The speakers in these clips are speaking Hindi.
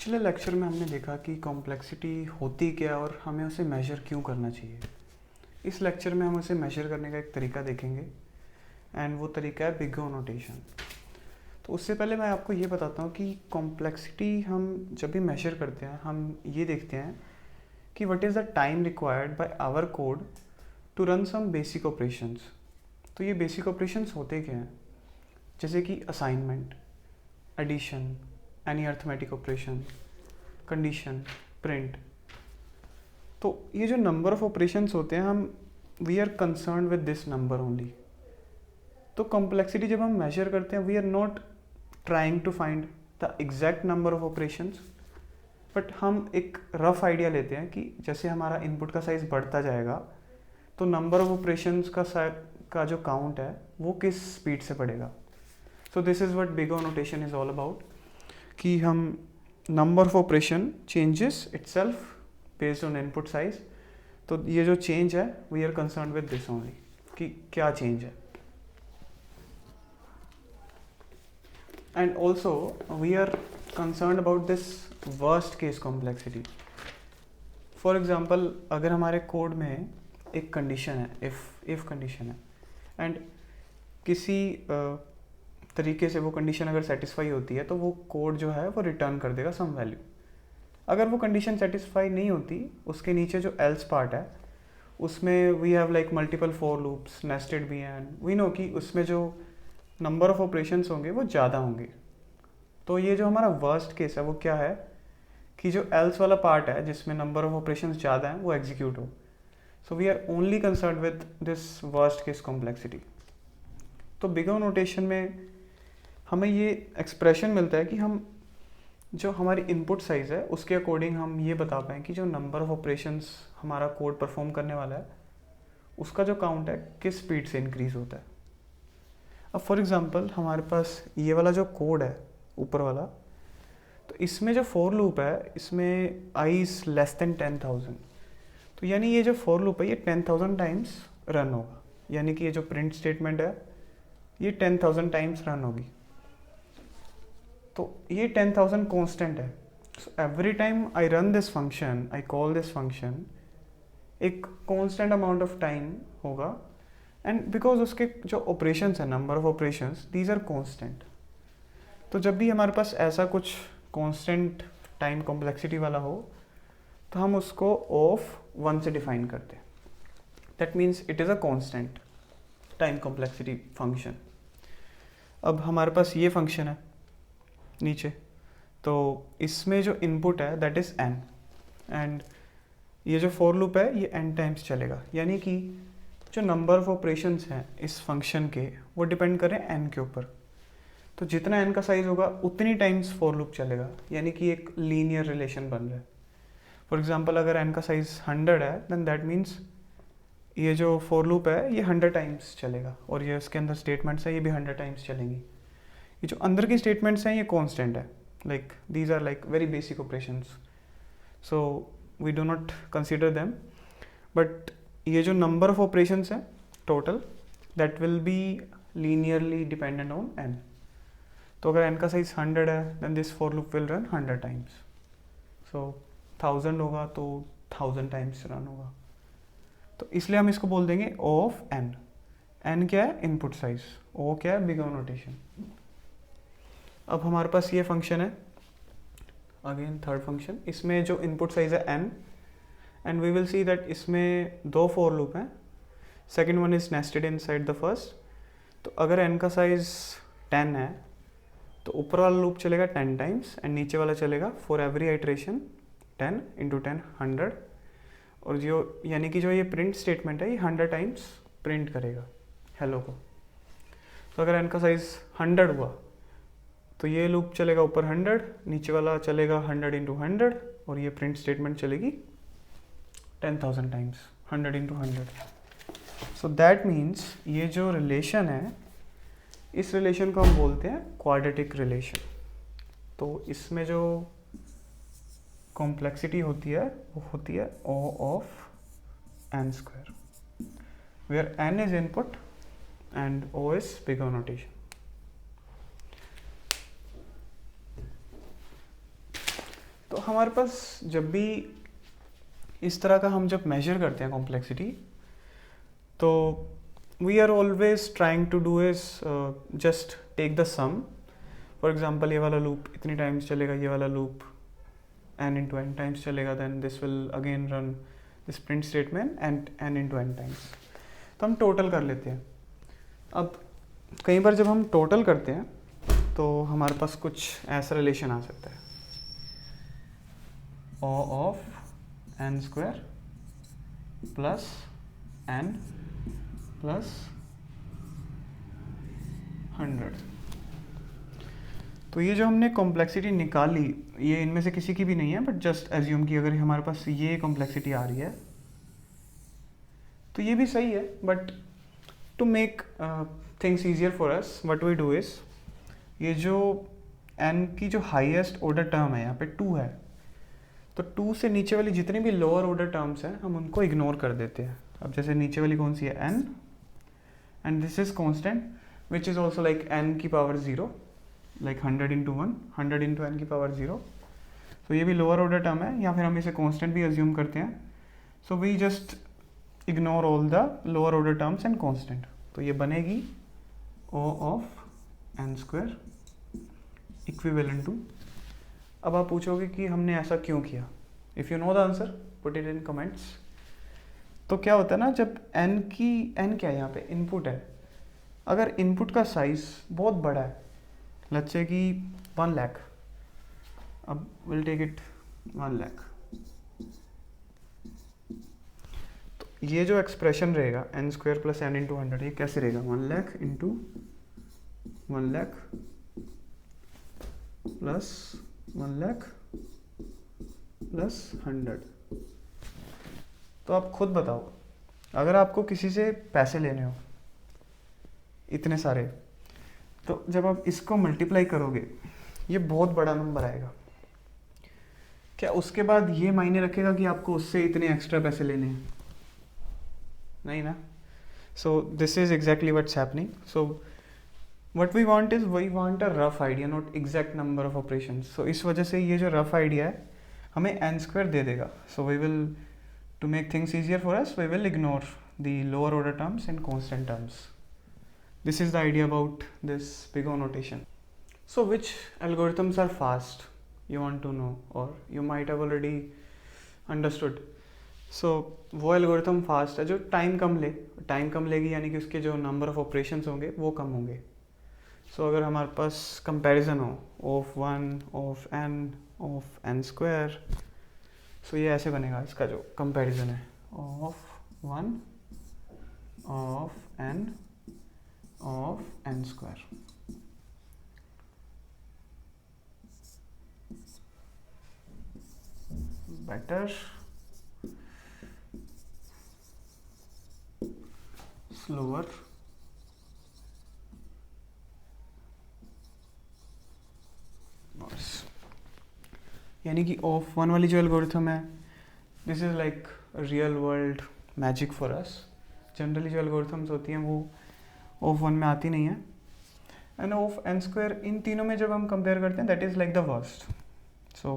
पिछले लेक्चर में हमने देखा कि कॉम्प्लेक्सिटी होती क्या और हमें उसे मेजर क्यों करना चाहिए। इस लेक्चर में हम उसे मेजर करने का एक तरीका देखेंगे एंड वो तरीका है बिग ओ नोटेशन। तो उससे पहले मैं आपको ये बताता हूँ कि कॉम्प्लेक्सिटी हम जब भी मेजर करते हैं हम ये देखते हैं कि what is the time required by our code to run some basic operations. तो ये बेसिक ऑपरेशंस होते क्या हैं, जैसे कि assignment, addition, any arithmetic operation, condition, print. तो ये जो नंबर ऑफ ऑपरेशंस होते हैं हम we are concern with this number only. तो कॉम्प्लेक्सिटी जब हम मेजर करते हैं we are not trying to find the exact number of operations, but हम एक रफ आइडिया लेते हैं कि जैसे हमारा इनपुट का साइज बढ़ता जाएगा तो नंबर ऑफ ऑपरेशंस का जो काउंट है वो किस स्पीड से बढ़ेगा। So this is what big O notation is all about, कि हम number of operation changes itself based on input size. तो ये जो चेंज है we are concern with this only, कि क्या चेंज है। And also we are concern about this worst case complexity. For example, अगर हमारे कोड में एक कंडीशन है, इफ़ कंडीशन है एंड किसी तरीके से वो कंडीशन अगर सेटिस्फाई होती है तो वो कोड जो है वो रिटर्न कर देगा सम वैल्यू। अगर वो कंडीशन सेटिस्फाई नहीं होती, उसके नीचे जो एल्स पार्ट है उसमें we have like multiple for loops, nested भी एंड वी नो कि उसमें जो नंबर ऑफ ऑपरेशंस होंगे वो ज़्यादा होंगे। तो ये जो हमारा वर्स्ट केस है वो क्या है कि जो एल्स वाला पार्ट है जिसमें नंबर ऑफ ऑपरेशंस ज़्यादा हैं वो एग्जीक्यूट हो। So we are only concern with this worst case complexity. तो बिग ओ नोटेशन में हमें ये एक्सप्रेशन मिलता है कि हम जो हमारी इनपुट साइज़ है उसके अकॉर्डिंग हम ये बता पाएँ कि जो नंबर ऑफ ऑपरेशंस हमारा कोड परफॉर्म करने वाला है उसका जो काउंट है किस स्पीड से इंक्रीज़ होता है। अब फॉर एग्जांपल हमारे पास ये वाला जो कोड है ऊपर वाला, तो इसमें जो फॉर लूप है इसमें आई इज़ लेस देन 10,000। तो यानी ये जो फॉर लूप है ये 10,000 टाइम्स रन होगा, यानी कि ये जो प्रिंट स्टेटमेंट है ये 10,000 टाइम्स रन होगी। तो ये 10,000 कांस्टेंट है। So every time I run this function, I call this function, एक कांस्टेंट अमाउंट ऑफ टाइम होगा एंड बिकॉज उसके जो ऑपरेशंस है, number of operations, these are constant. तो जब भी हमारे पास ऐसा कुछ कांस्टेंट टाइम कॉम्प्लेक्सिटी वाला हो तो हम उसको ऑफ 1 से डिफाइन करते हैं। That means it is a constant time complexity function. अब हमारे पास ये फंक्शन है नीचे, तो इसमें जो इनपुट है दैट इज़ n एंड ये जो फॉर लूप है ये n टाइम्स चलेगा, यानी कि जो नंबर ऑफ ऑपरेशंस हैं इस फंक्शन के वो डिपेंड करें n के ऊपर। तो जितना n का साइज होगा उतनी टाइम्स फॉर लूप चलेगा, यानी कि एक लीनियर रिलेशन बन रहा है। फॉर एग्जांपल अगर n का साइज 100 है देन दैट मीन्स ये जो फॉर लूप है ये 100 टाइम्स चलेगा और ये इसके अंदर स्टेटमेंट्स है ये भी 100 टाइम्स चलेंगी। ये जो अंदर की स्टेटमेंट्स हैं ये कांस्टेंट है, like these are like very basic operations, so we do not consider them. But ये जो नंबर ऑफ ऑपरेशंस हैं total that will be linearly dependent on n। तो अगर n का साइज 100 है then this for loop will run 100 times. So 1000 होगा तो 1000 टाइम्स रन होगा। तो इसलिए हम इसको बोल देंगे ऑफ n। n क्या है? Input size. o क्या है? Big O notation. अब हमारे पास ये फंक्शन है, अगेन थर्ड फंक्शन, इसमें जो इनपुट साइज है n and we will see that इसमें दो फॉर लूप हैं, second one is nested inside the first. तो अगर n का साइज 10 है तो ऊपर वाला लूप चलेगा 10 टाइम्स एंड नीचे वाला चलेगा फॉर एवरी आइट्रेशन 10 इंटू 10 100। और जो यानी कि जो ये प्रिंट स्टेटमेंट है ये 100 टाइम्स प्रिंट करेगा हेलो को। तो अगर n का साइज 100 हुआ तो ये लूप चलेगा ऊपर 100, नीचे वाला चलेगा 100 इंटू 100 और ये प्रिंट स्टेटमेंट चलेगी 10,000 times 100 into 100। So that means ये जो रिलेशन है इस रिलेशन को हम बोलते हैं क्वाड्रेटिक रिलेशन। तो इसमें जो कॉम्प्लेक्सिटी होती है वो होती है O of n square, where n is input and O is big O notation. तो हमारे पास जब भी इस तरह का हम जब मेजर करते हैं कॉम्प्लेक्सिटी, तो we are always trying to do is just take the sum. For example ये वाला लूप इतनी टाइम्स चलेगा, ये वाला loop n into n times चलेगा, then this will again run this print statement and n into n times. तो हम टोटल कर लेते हैं. अब कई बार जब हम टोटल करते हैं तो हमारे पास कुछ ऐसा रिलेशन आ सकता है, O of n square plus n plus 100. तो ये जो हमने कॉम्प्लेक्सिटी निकाली, ये इनमें से किसी की भी नहीं है, बट जस्ट एज्यूम कि अगर हमारे पास ये कॉम्प्लेक्सिटी आ रही है तो ये भी सही है. But to make things easier for us what we do is, ये जो n की जो हाईएस्ट ऑर्डर टर्म है यहाँ पे 2 है, तो 2 से नीचे वाली जितनी भी लोअर ऑर्डर टर्म्स हैं हम उनको इग्नोर कर देते हैं. अब जैसे नीचे वाली कौन सी है, n, and this is constant which is also like n की power 0, like 100 into 1, 100 into n की पावर 0. तो ये भी लोअर ऑर्डर टर्म है, या फिर हम इसे कांस्टेंट भी अज्यूम करते हैं. So we just ignore all the lower order terms and constant. तो ये बनेगी O of n square equivalent to. अब आप पूछोगे कि हमने ऐसा क्यों किया. If you know the answer put it in comments. तो क्या होता है ना, जब n क्या है यहाँ पे, इनपुट है. अगर इनपुट का साइज बहुत बड़ा है, लेट्स से कि 1 लाख, अब विल टेक इट 1 लाख, तो ये जो एक्सप्रेशन रहेगा n square plus n into 100, ये कैसे रहेगा, 1 lakh into 1 lakh plus 1 lakh plus 100. तो आप खुद बताओ, अगर आपको किसी से पैसे लेने हो इतने सारे, तो जब आप इसको मल्टीप्लाई करोगे ये बहुत बड़ा नंबर आएगा. क्या उसके बाद ये मायने रखेगा कि आपको उससे इतने एक्स्ट्रा पैसे लेने हैं? नहीं ना. So this is exactly what's happening. So what we want is we want a rough idea, not exact number of operations. So इस वजह से ये जो रफ आइडिया है हमें n स्क्वायर दे देगा. So we will, to make things easier for us, we will ignore the lower order terms and constant terms. This is the idea about this big O notation. So which algorithms are fast, you want to know, or you might have already understood. So वो algorithm fast है जो टाइम कम लेगी, यानी कि उसके जो नंबर ऑफ ऑपरेशंस होंगे वो कम होंगे. So अगर हमारे पास कंपैरिजन हो of 1 of n of n square, so ये ऐसे बनेगा. इसका जो कंपैरिजन है of 1 of n of n square. Better, slower, worse. यानी कि ऑफ 1 वाली जो एल्गोरिथम है, this is like real world magic for us. Generally जो एल्गोरिथम्स होती हैं वो ऑफ 1 में आती नहीं है. एंड ऑफ n स्क्वायर, इन तीनों में जब हम कंपेयर करते हैं, that is like the worst. So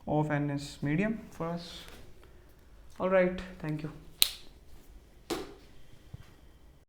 of n is medium for us. Alright, thank you.